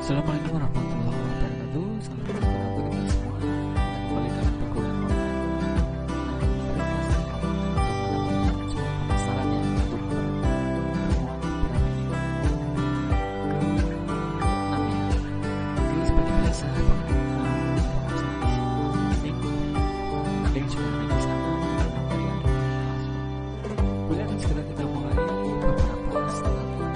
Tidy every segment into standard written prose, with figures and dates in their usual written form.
Assalamualaikum warahmatullahi wabarakatuh. Salam sejahtera untuk kita semua. Dan kembali dalam perkuliahan online. Pada kelas ini untuk mendapatkan sebuah pemasaran yang untuk pertemuan piramid ke-6 ya. Oke, seperti biasa pemasaran di sini link sudah ada di sana. Materi ada di kelas. Kuliah akan segera kita mulai beberapa saat lagi.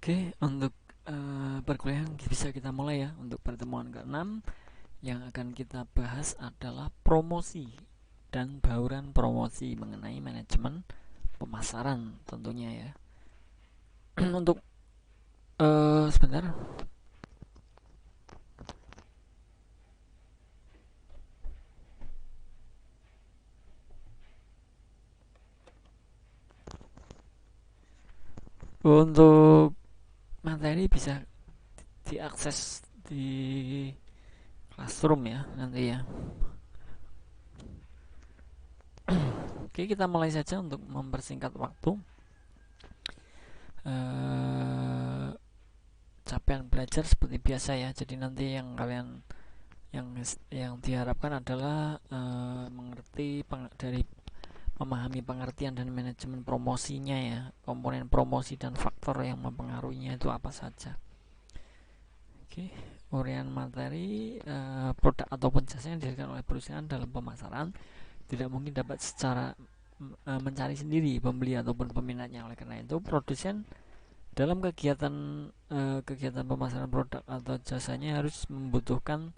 Oke, untuk perkuliahan bisa kita mulai ya untuk pertemuan ke-6. Yang akan kita bahas adalah promosi dan bauran promosi mengenai manajemen pemasaran tentunya ya. Untuk sebentar. Untuk materi bisa diakses di Classroom ya nanti ya. Oke, kita mulai saja untuk mempersingkat waktu. Capaian belajar seperti biasa ya. Jadi nanti yang kalian yang diharapkan adalah mengerti dari memahami pengertian dan manajemen promosinya ya, komponen promosi dan faktor yang mempengaruhinya itu apa saja. Oke, uraian materi produk ataupun jasa yang dihasilkan oleh perusahaan dalam pemasaran tidak mungkin dapat secara mencari sendiri pembeli ataupun peminatnya. Oleh karena itu, produsen dalam kegiatan pemasaran produk atau jasanya harus membutuhkan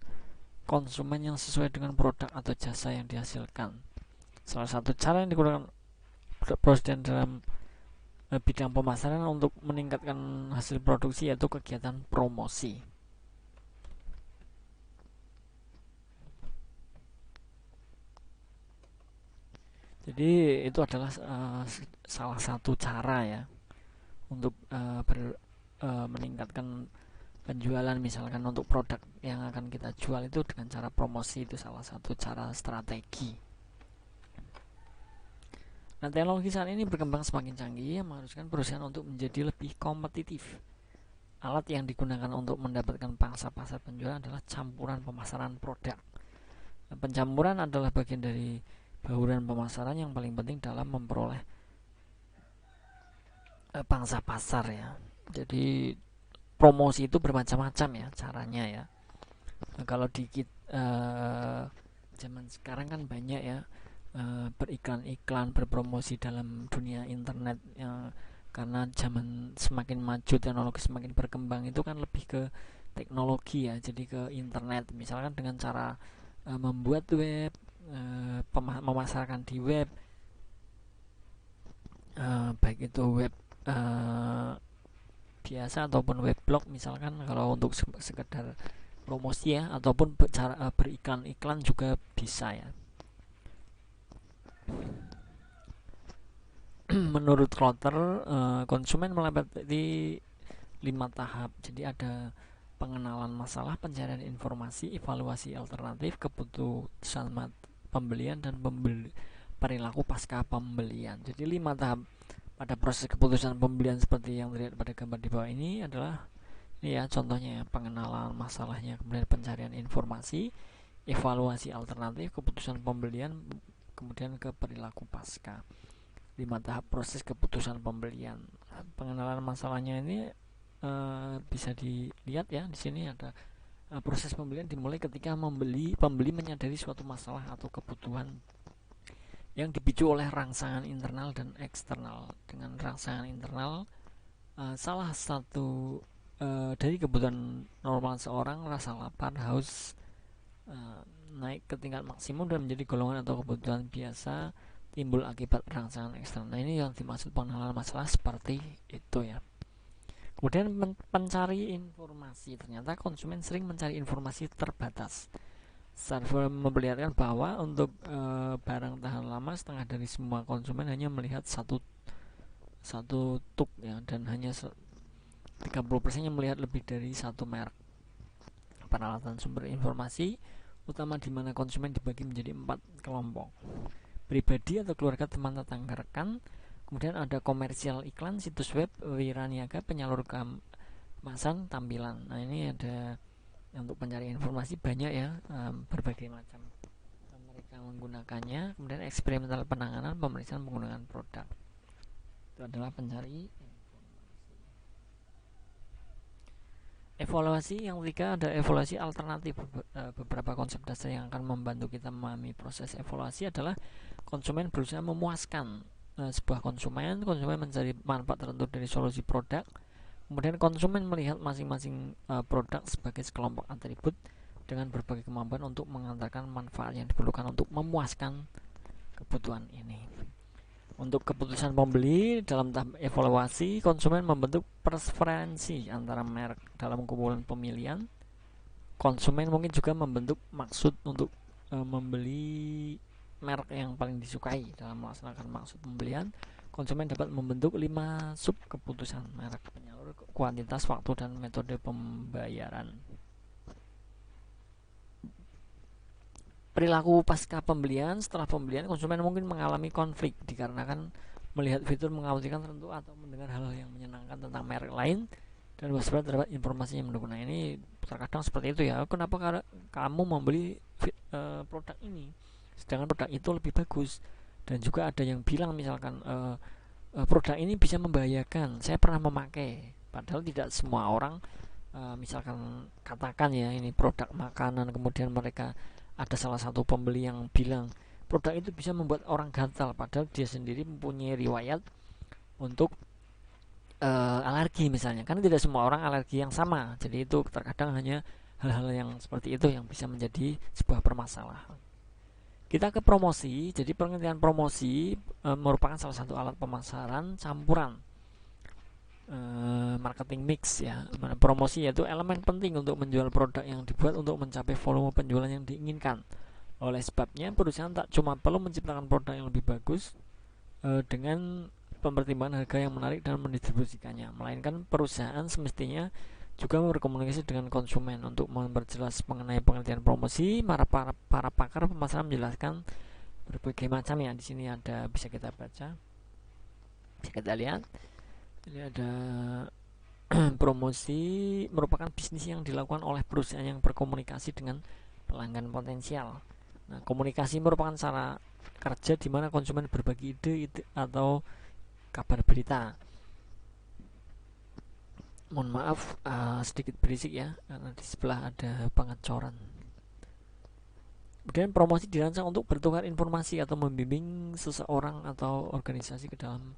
konsumen yang sesuai dengan produk atau jasa yang dihasilkan. Salah satu cara yang digunakan produsen dalam bidang pemasaran untuk meningkatkan hasil produksi yaitu kegiatan promosi. Jadi itu adalah salah satu cara ya untuk meningkatkan penjualan. Misalkan untuk produk yang akan kita jual itu dengan cara promosi, itu salah satu cara strategi. Nah, teknologi saat ini berkembang semakin canggih yang mengharuskan perusahaan untuk menjadi lebih kompetitif. Alat yang digunakan untuk mendapatkan pangsa pasar penjualan adalah campuran pemasaran produk. Pencampuran adalah bagian dari bauran pemasaran yang paling penting dalam memperoleh pangsa pasar ya. Jadi promosi itu bermacam-macam ya caranya ya. Nah, kalau di zaman sekarang kan banyak ya beriklan-iklan, berpromosi dalam dunia internet ya, karena zaman semakin maju, teknologi semakin berkembang, itu kan lebih ke teknologi ya, jadi ke internet. Misalkan dengan cara membuat web, memasarkan di web, baik itu web biasa ataupun web blog misalkan, kalau untuk sekedar promosi ya, ataupun cara beriklan-iklan juga bisa ya. Menurut Klotter, konsumen melewati 5 tahap. Jadi ada pengenalan masalah, pencarian informasi, evaluasi alternatif, keputusan pembelian, dan perilaku pasca pembelian. Jadi 5 tahap pada proses keputusan pembelian seperti yang terlihat pada gambar di bawah ini adalah ini ya contohnya ya, pengenalan masalahnya, kemudian pencarian informasi, evaluasi alternatif, keputusan pembelian, kemudian ke perilaku pasca. 5 tahap proses keputusan pembelian. Pengenalan masalahnya ini bisa dilihat ya, di sini ada proses pembelian dimulai ketika pembeli menyadari suatu masalah atau kebutuhan yang dipicu oleh rangsangan internal dan eksternal. Dengan rangsangan internal, salah satu dari kebutuhan normal seorang, rasa lapar, haus, naik ke tingkat maksimum dan menjadi golongan atau kebutuhan biasa timbul akibat rangsangan eksternal. Nah, ini yang dimaksud pengenalan masalah seperti itu ya. Kemudian pencari informasi. Ternyata konsumen sering mencari informasi terbatas. Survei memperlihatkan bahwa untuk barang tahan lama, setengah dari semua konsumen hanya melihat satu tuk ya, dan hanya 30% yang melihat lebih dari satu merek. Peralatan sumber informasi utama di mana konsumen dibagi menjadi 4 kelompok: pribadi atau keluarga, teman, tetangga, rekan. Kemudian ada komersial, iklan, situs web, wiraniaga, penyalur kemasan, tampilan. Nah, ini ada untuk pencari informasi banyak ya, berbagai macam mereka menggunakannya. Kemudian eksperimental, penanganan, pemeriksaan penggunaan produk. Itu adalah pencari informasi. Evaluasi yang ketiga ada evaluasi alternatif. Beberapa konsep dasar yang akan membantu kita memahami proses evaluasi adalah konsumen berusaha memuaskan sebuah konsumen mencari manfaat tertentu dari solusi produk, kemudian konsumen melihat masing-masing produk sebagai sekelompok atribut, dengan berbagai kemampuan untuk mengantarkan manfaat yang diperlukan untuk memuaskan kebutuhan ini. Untuk keputusan pembeli dalam tahap evaluasi, konsumen membentuk preferensi antara merek dalam kumpulan pemilihan. Konsumen mungkin juga membentuk maksud untuk membeli merek yang paling disukai. Dalam melaksanakan maksud pembelian, konsumen dapat membentuk 5 sub keputusan: merek, penyalur, kuantitas, waktu, dan metode pembayaran. Perilaku pasca pembelian. Setelah pembelian, konsumen mungkin mengalami konflik dikarenakan melihat fitur mengkhawatirkan tertentu atau mendengar hal yang menyenangkan tentang merek lain dan waspada terhadap informasi yang mendukung. Nah, ini terkadang seperti itu ya. Kenapa kamu membeli produk ini sedangkan produk itu lebih bagus? Dan juga ada yang bilang misalkan produk ini bisa membahayakan, saya pernah memakai. Padahal tidak semua orang, misalkan katakan ya ini produk makanan, kemudian mereka ada salah satu pembeli yang bilang produk itu bisa membuat orang gatal, padahal dia sendiri mempunyai riwayat untuk alergi misalnya. Karena tidak semua orang alergi yang sama, jadi itu terkadang hanya hal-hal yang seperti itu yang bisa menjadi sebuah permasalahan. Kita ke promosi. Jadi pengertian promosi merupakan salah satu alat pemasaran campuran marketing mix ya. Promosi yaitu elemen penting untuk menjual produk yang dibuat untuk mencapai volume penjualan yang diinginkan. Oleh sebabnya, perusahaan tak cuma perlu menciptakan produk yang lebih bagus dengan pempertimbangan harga yang menarik dan mendistribusikannya, melainkan perusahaan semestinya juga berkomunikasi dengan konsumen. Untuk memperjelas mengenai pengertian promosi, para pakar pemasaran menjelaskan berbagai macam ya. Di sini ada, bisa kita baca, bisa kita lihat. Jadi ada promosi merupakan bisnis yang dilakukan oleh perusahaan yang berkomunikasi dengan pelanggan potensial. Nah, komunikasi merupakan cara kerja di mana konsumen berbagi ide atau kabar berita. Mohon maaf sedikit berisik ya, karena di sebelah ada pengecoran. Kemudian promosi dirancang untuk bertukar informasi atau membimbing seseorang atau organisasi ke dalam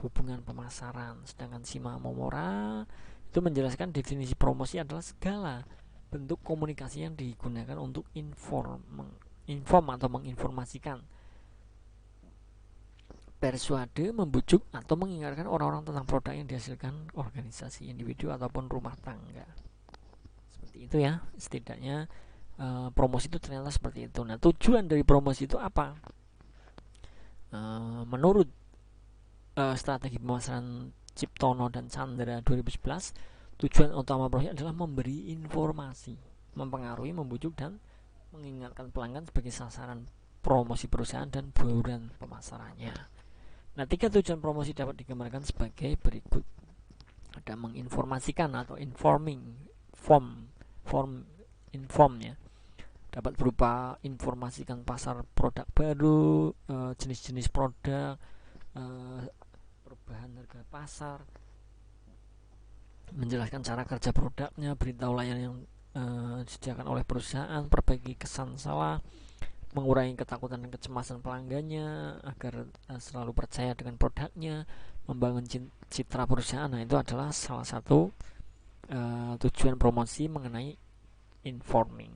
hubungan pemasaran. Sedangkan Shima Momora itu menjelaskan definisi promosi adalah segala bentuk komunikasi yang digunakan untuk inform atau menginformasikan, persuade, membujuk, atau mengingatkan orang-orang tentang produk yang dihasilkan organisasi, individu, ataupun rumah tangga. Seperti itu ya, setidaknya promosi itu ternyata seperti itu. Nah, tujuan dari promosi itu apa? Menurut strategi pemasaran Ciptono dan Chandra 2011, tujuan utama promosi adalah memberi informasi, mempengaruhi, membujuk, dan mengingatkan pelanggan sebagai sasaran promosi perusahaan dan buruan pemasarannya. Nah, 3 tujuan promosi dapat digambarkan sebagai berikut. Ada menginformasikan atau informnya dapat berupa informasikan pasar produk baru, jenis-jenis produk, perubahan harga pasar, menjelaskan cara kerja produknya, beritahu layanan yang disediakan oleh perusahaan, perbaiki kesan salah, mengurangi ketakutan dan kecemasan pelanggannya agar selalu percaya dengan produknya, membangun citra perusahaan. Nah, itu adalah salah satu tujuan promosi mengenai informing.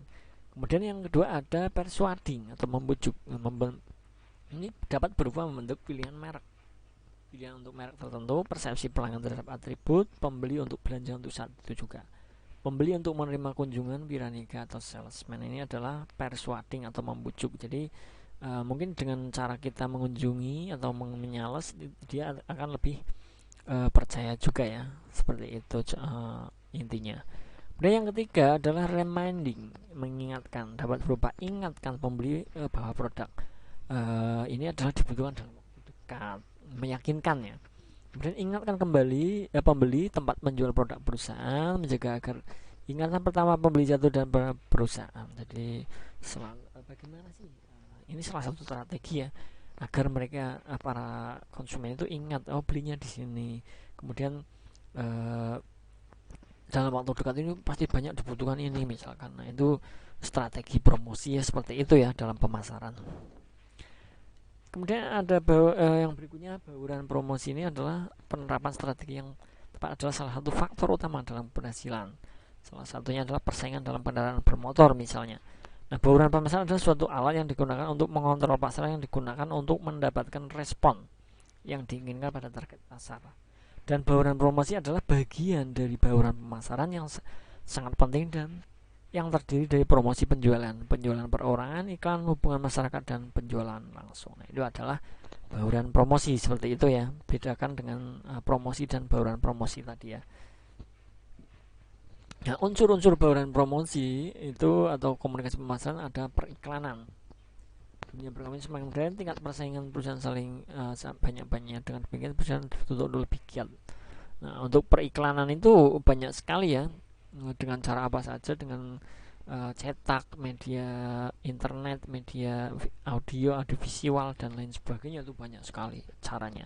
Kemudian yang kedua ada persuading atau membujuk. Ini dapat berupa membentuk pilihan untuk merek tertentu, persepsi pelanggan terhadap atribut, pembeli untuk belanja untuk saat itu juga, pembeli untuk menerima kunjungan, piranega atau salesman. Ini adalah persuading atau membujuk. Jadi mungkin dengan cara kita mengunjungi atau menyales, dia akan lebih percaya juga ya. Seperti itu intinya. Kemudian yang ketiga adalah reminding, mengingatkan. Dapat berupa ingatkan pembeli bahwa produk ini adalah dibutuhkan dalam waktu dekat, meyakinkan ya. Kemudian ingatkan kembali pembeli tempat menjual produk perusahaan, menjaga agar ingatan pertama pembeli jatuh dan perusahaan. Jadi bagaimana sih? Ini salah satu strategi ya, agar mereka para konsumen itu ingat, oh belinya di sini. Kemudian dalam waktu dekat ini pasti banyak dibutuhkan ini misalkan. Nah, itu strategi promosi ya, seperti itu ya dalam pemasaran. Kemudian ada yang berikutnya, bauran promosi. Ini adalah penerapan strategi yang tepat adalah salah satu faktor utama dalam keberhasilan. Salah satunya adalah persaingan dalam kendaraan bermotor misalnya. Nah, bauran pemasaran adalah suatu alat yang digunakan untuk mengontrol pasar, yang digunakan untuk mendapatkan respon yang diinginkan pada target pasar. Dan bauran promosi adalah bagian dari bauran pemasaran yang sangat penting dan yang terdiri dari promosi penjualan perorangan, iklan, hubungan masyarakat, dan penjualan langsung. Nah, itu adalah bauran promosi seperti itu ya. Bedakan dengan promosi dan bauran promosi tadi ya. Nah, unsur-unsur bauran promosi itu atau komunikasi pemasaran ada periklanan. Dunia perikanan semakin modern, tingkat persaingan perusahaan saling banyak-banyak, dengan demikian perusahaan dituntut lebih giat. Nah, untuk periklanan itu banyak sekali ya. Dengan cara apa saja, dengan cetak, media internet, media audio visual, dan lain sebagainya, itu banyak sekali caranya.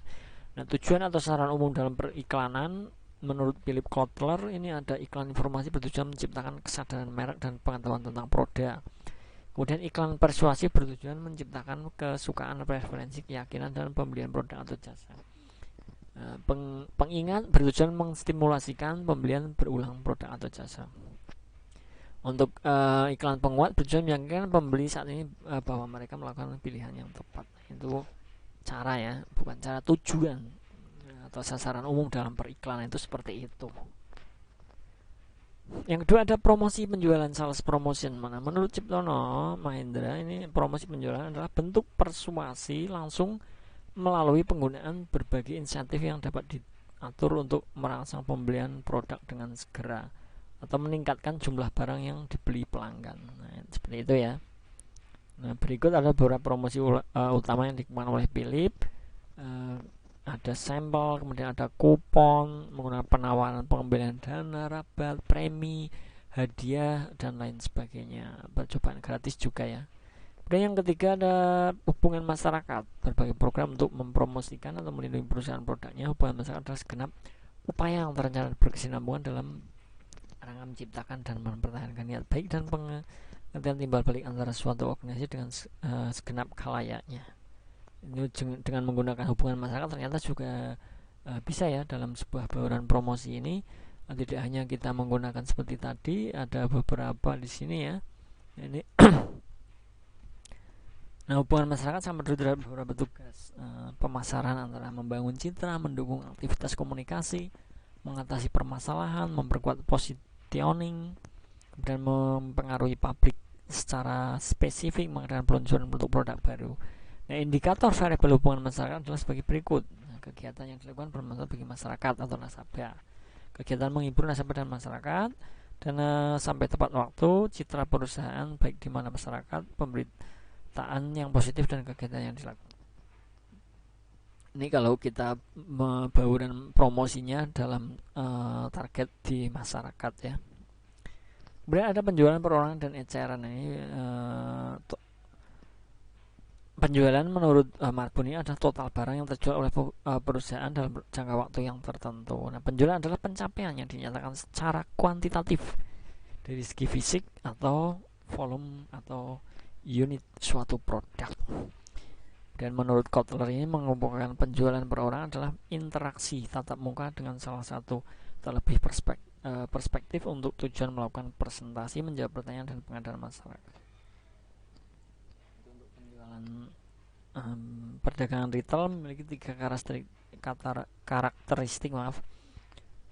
Nah, tujuan atau sasaran umum dalam periklanan menurut Philip Kotler ini ada iklan informasi bertujuan menciptakan kesadaran merek dan pengetahuan tentang produk. Kemudian iklan persuasif bertujuan menciptakan kesukaan, preferensi, keyakinan dan pembelian produk atau jasa. Pengingat bertujuan menstimulasikan pembelian berulang produk atau jasa. Untuk iklan penguat bertujuan meyakinkan pembeli saat ini bahwa mereka melakukan pilihan yang tepat. Itu cara ya, bukan cara, tujuan atau sasaran umum dalam periklanan itu seperti itu. Yang kedua ada promosi penjualan, sales promotion. Menurut Ciptono Mahendra, ini promosi penjualan adalah bentuk persuasi langsung melalui penggunaan berbagai insentif yang dapat diatur untuk merangsang pembelian produk dengan segera atau meningkatkan jumlah barang yang dibeli pelanggan. Nah, seperti itu ya. Nah, berikut ada beberapa promosi utama yang dikembangkan oleh Philip. Ada sampel, kemudian ada kupon, menggunakan penawaran pengembalian dana, rabat, premi, hadiah, dan lain sebagainya. Percobaan gratis juga ya. Kemudian yang ketiga ada hubungan masyarakat, berbagai program untuk mempromosikan atau melindungi perusahaan produknya. Hubungan masyarakat adalah segenap upaya yang terencana berkesinambungan dalam rangka menciptakan dan mempertahankan niat baik dan pengertian timbal balik antara suatu organisasi dengan segenap khalayaknya. Ini dengan menggunakan hubungan masyarakat ternyata juga bisa ya dalam sebuah bauran promosi ini. Tidak hanya kita menggunakan seperti tadi, ada beberapa di sini ya. Ini nah, hubungan masyarakat sama terhadap beberapa tugas pemasaran antara membangun citra, mendukung aktivitas komunikasi, mengatasi permasalahan, memperkuat positioning, dan mempengaruhi publik secara spesifik, mengadakan peluncuran untuk produk baru. Nah, indikator variabel hubungan masyarakat adalah sebagai berikut. Nah, kegiatan yang dilakukan bermanfaat bagi masyarakat atau nasabah, kegiatan menghibur nasabah dan masyarakat, dana sampai tepat waktu, citra perusahaan baik di mana masyarakat, pemberitaan yang positif, dan kegiatan yang dilakukan. Ini kalau kita bauran promosinya dalam target di masyarakat ya. Kemudian ada penjualan perorangan dan eceran. Ini penjualan menurut Marbun ini adalah total barang yang terjual oleh perusahaan dalam jangka waktu yang tertentu. Nah, penjualan adalah pencapaian yang dinyatakan secara kuantitatif dari segi fisik atau volume atau unit suatu produk. Dan menurut Kotler ini mengumpulkan penjualan perorangan adalah interaksi tatap muka dengan salah satu terlebih perspektif untuk tujuan melakukan presentasi, menjawab pertanyaan, dan pengadaan masyarakat. Untuk penjualan perdagangan retail memiliki 3 karakteristik.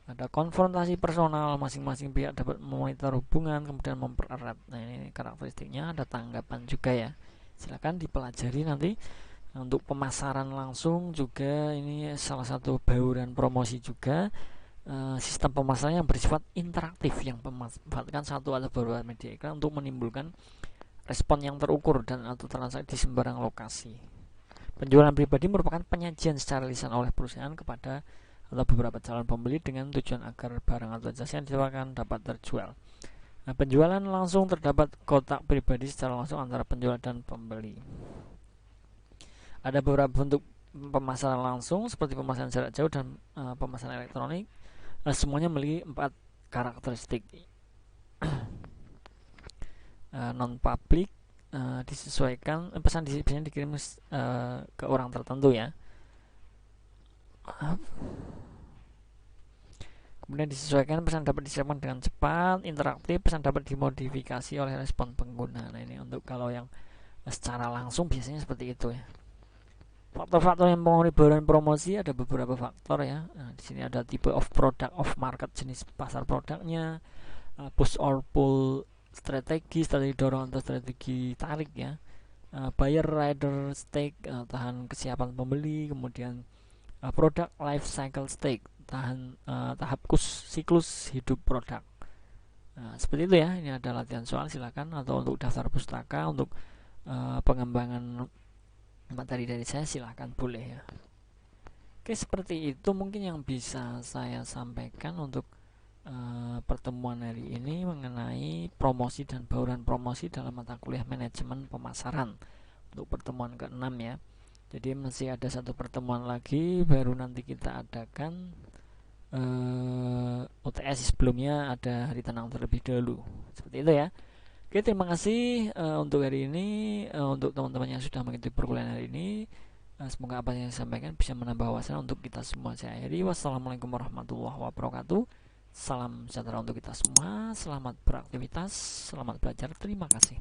Ada konfrontasi personal, masing-masing pihak dapat memonitor hubungan kemudian mempererat. Nah, ini karakteristiknya. Ada tanggapan juga ya, silakan dipelajari nanti. Untuk pemasaran langsung juga ini salah satu bauran promosi juga. Sistem pemasaran yang bersifat interaktif yang memanfaatkan satu atau beberapa media iklan untuk menimbulkan respon yang terukur dan atau transaksi di sembarang lokasi. Penjualan pribadi merupakan penyajian secara lisan oleh perusahaan kepada atau beberapa calon pembeli dengan tujuan agar barang atau jasa yang ditawarkan dapat terjual. Nah, penjualan langsung terdapat kontak pribadi secara langsung antara penjual dan pembeli. Ada beberapa bentuk pemasaran langsung seperti pemasaran jarak jauh dan pemasaran elektronik. Semuanya memiliki 4 karakteristik. Non-public, disesuaikan, pesan biasanya dikirim ke orang tertentu ya. Kemudian disesuaikan, pesan dapat disiapkan dengan cepat, interaktif, pesan dapat dimodifikasi oleh respon pengguna. Nah, ini untuk kalau yang secara langsung biasanya seperti itu ya. Faktor-faktor yang mempengaruhi bauran promosi ada beberapa faktor ya. Nah, di sini ada tipe of product, of market, jenis pasar produknya, push or pull strategi dorong atau strategi tarik ya, buyer rider stake, tahan kesiapan pembeli, kemudian product life cycle stake, tahan tahap siklus hidup produk. Nah, seperti itu ya. Ini ada latihan soal, silakan, atau untuk daftar pustaka untuk pengembangan materi dari saya silahkan, boleh ya. Oke, seperti itu mungkin yang bisa saya sampaikan untuk pertemuan hari ini mengenai promosi dan bauran promosi dalam mata kuliah manajemen pemasaran untuk pertemuan ke-6 ya. Jadi masih ada satu pertemuan lagi baru nanti kita adakan UTS, sebelumnya ada hari tenang terlebih dahulu. Seperti itu ya. Oke, terima kasih untuk hari ini, untuk teman-teman yang sudah mengikuti perkuliahan hari ini. Semoga apa yang saya sampaikan bisa menambah wawasan untuk kita semua. Saya akhiri. Wassalamualaikum warahmatullahi wabarakatuh. Salam sejahtera untuk kita semua. Selamat beraktivitas, selamat belajar. Terima kasih.